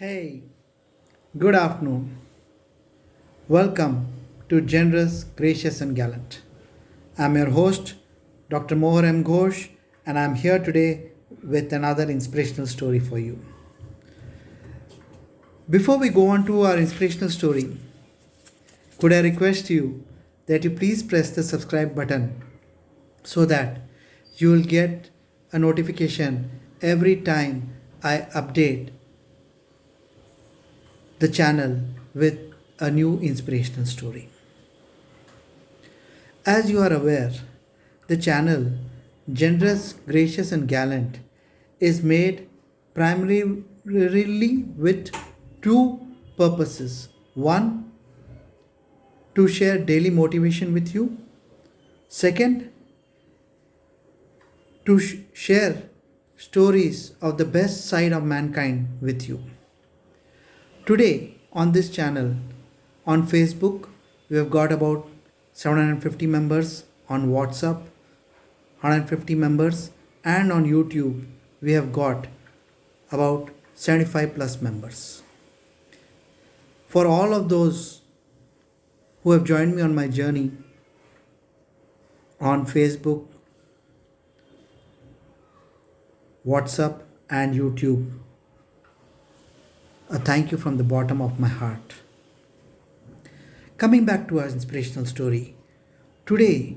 Hey, good afternoon. Welcome to Generous, Gracious, and Gallant. I'm your host, Dr. Mohar M. Ghosh, and I'm here today with another inspirational story for you. Before we go on to our inspirational story, could I request you that you please press the subscribe button so that you will get a notification every time I update the channel with a new inspirational story. As you are aware, the channel Generous, Gracious, and Gallant is made primarily with two purposes. One, to share daily motivation with you. Second, to share stories of the best side of mankind with you. Today, on this channel, on Facebook, we have got about 750 members, on WhatsApp, 150 members, and on YouTube, we have got about 75 plus members. For all of those who have joined me on my journey on Facebook, WhatsApp, and YouTube, a thank you from the bottom of my heart. Coming back to our inspirational story, today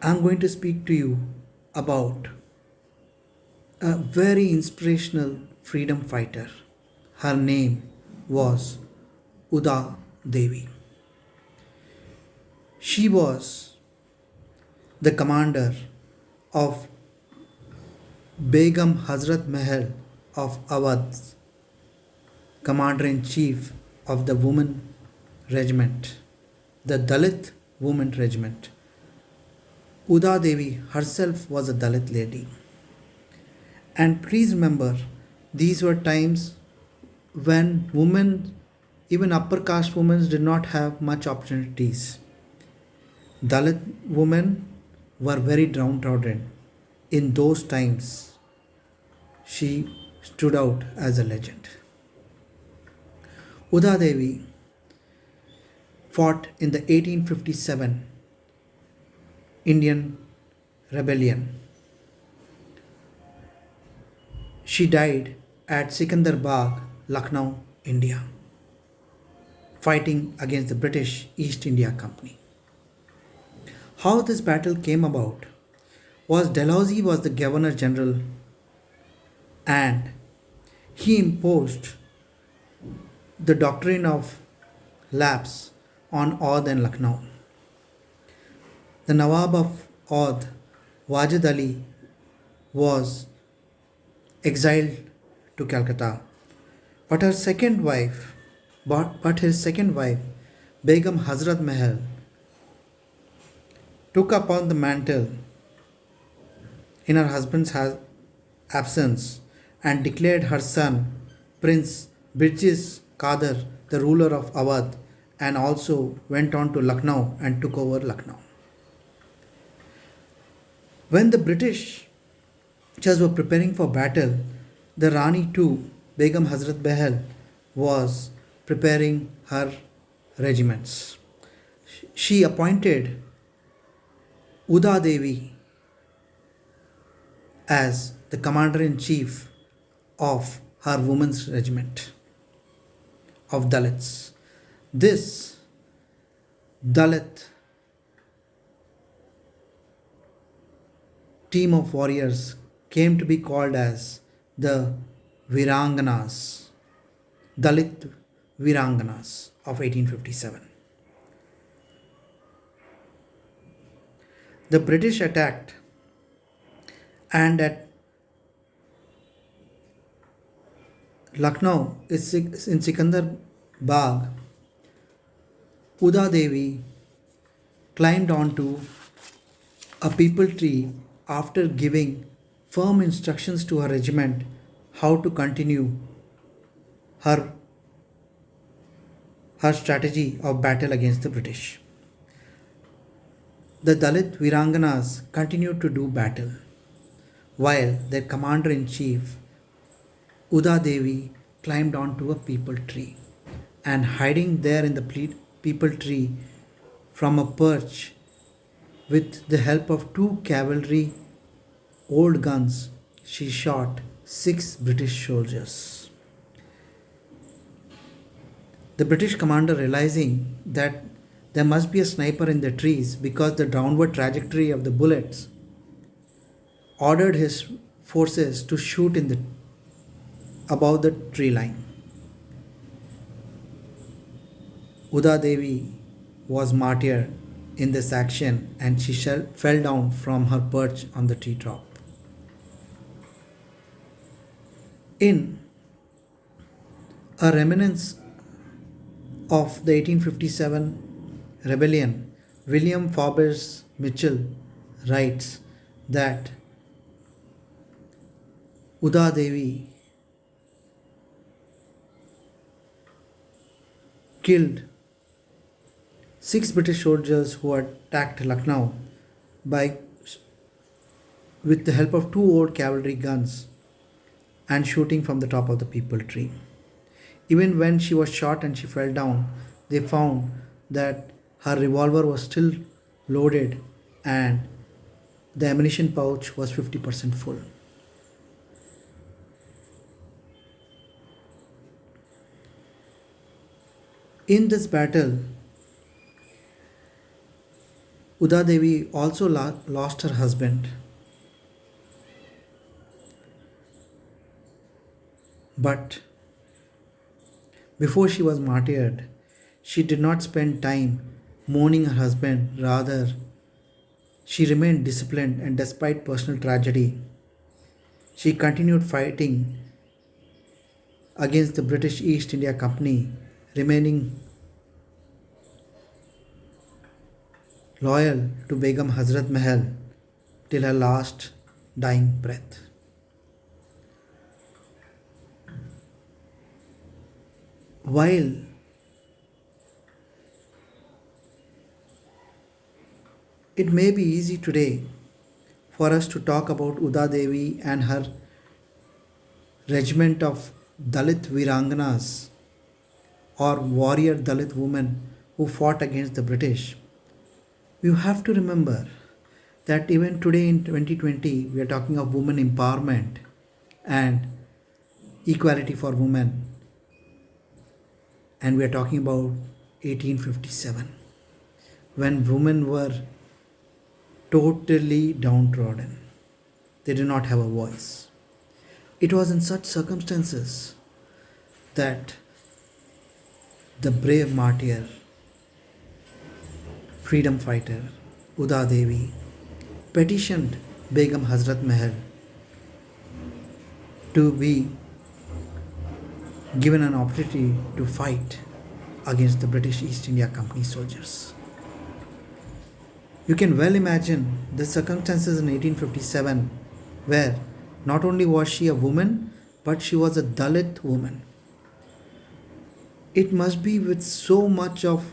I'm going to speak to you about a very inspirational freedom fighter. Her name was Uda Devi. She was the commander of Begum Hazrat Mahal of Awadh, commander in chief of the women regiment, the Dalit women regiment. Uda Devi herself was a Dalit lady. And please remember, these were times when women, even upper caste women, did not have much opportunities. Dalit women were very downtrodden. In those times, she stood out as a legend. Uda Devi fought in the 1857 Indian rebellion. She died at Sikandar Bagh, Lucknow, India, fighting against the British East India Company. How this battle came about was Dalhousie was the Governor General and he imposed the doctrine of lapse on Oudh and Lucknow. The Nawab of Oudh, Wajid Ali, was exiled to Calcutta, but his second wife, Begum Hazrat Mahal, took upon the mantle in her husband's absence and declared her son, Prince Birjis Kader, the ruler of Awadh, and also went on to Lucknow and took over Lucknow. When the British just were preparing for battle, the Rani too, Begum Hazrat Mahal, was preparing her regiments. She appointed Uda Devi as the commander in chief of her women's regiment of Dalits. This Dalit team of warriors came to be called as the Viranganas, Dalit Viranganas of 1857. The British attacked, and at Lucknow in Sikandar Bagh, Uda Devi climbed onto a peepal tree after giving firm instructions to her regiment how to continue her, her strategy of battle against the British. The Dalit Viranganas continued to do battle while their commander in chief Uda Devi climbed onto a peepal tree and hiding there in the peepal tree from a perch with the help of two cavalry old guns, she shot six British soldiers. The British commander, realizing that there must be a sniper in the trees because the downward trajectory of the bullets, ordered his forces to shoot in the above the tree line. Uda Devi was martyred in this action and she fell down from her perch on the treetop. In a remnants of the 1857 rebellion, William Forbes Mitchell writes that Uda Devi killed six British soldiers who attacked Lucknow by with the help of two old cavalry guns and shooting from the top of the peepal tree. Even when she was shot and she fell down, they found that her revolver was still loaded and the ammunition pouch was 50% full. In this battle, Uda Devi also lost her husband, but before she was martyred, she did not spend time mourning her husband. Rather, she remained disciplined and despite personal tragedy, she continued fighting against the British East India Company, remaining loyal to Begum Hazrat Mahal till her last dying breath. While it may be easy today for us to talk about Uda Devi and her regiment of Dalit Viranganas or warrior Dalit women who fought against the British, you have to remember that even today in 2020 we are talking of women empowerment and equality for women, and we are talking about 1857 when women were totally downtrodden. They did not have a voice. It was in such circumstances that the brave martyr, freedom fighter Uda Devi petitioned Begum Hazrat Mahal to be given an opportunity to fight against the British East India Company soldiers. You can well imagine the circumstances in 1857 where not only was she a woman but she was a Dalit woman. It must be with so much of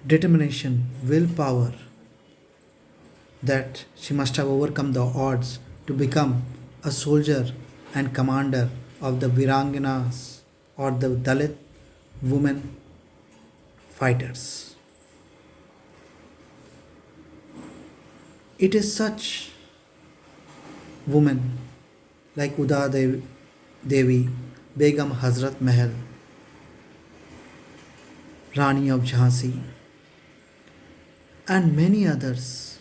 determination, willpower, that she must have overcome the odds to become a soldier and commander of the Viranganas or the Dalit women fighters. It is such women like Uda Devi, Begum Hazrat Mahal, Rani of Jhansi, and many others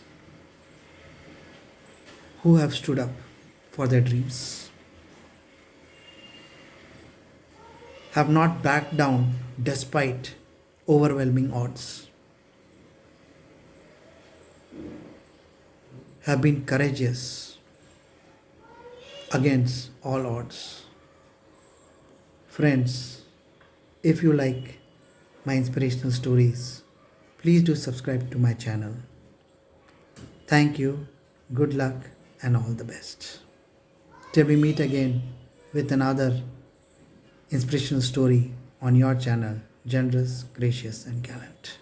who have stood up for their dreams, have not backed down despite overwhelming odds, have been courageous against all odds. Friends, if you like my inspirational stories, please do subscribe to my channel. Thank you, good luck, and all the best. Till we meet again with another inspirational story on your channel, Generous, Gracious, and Gallant.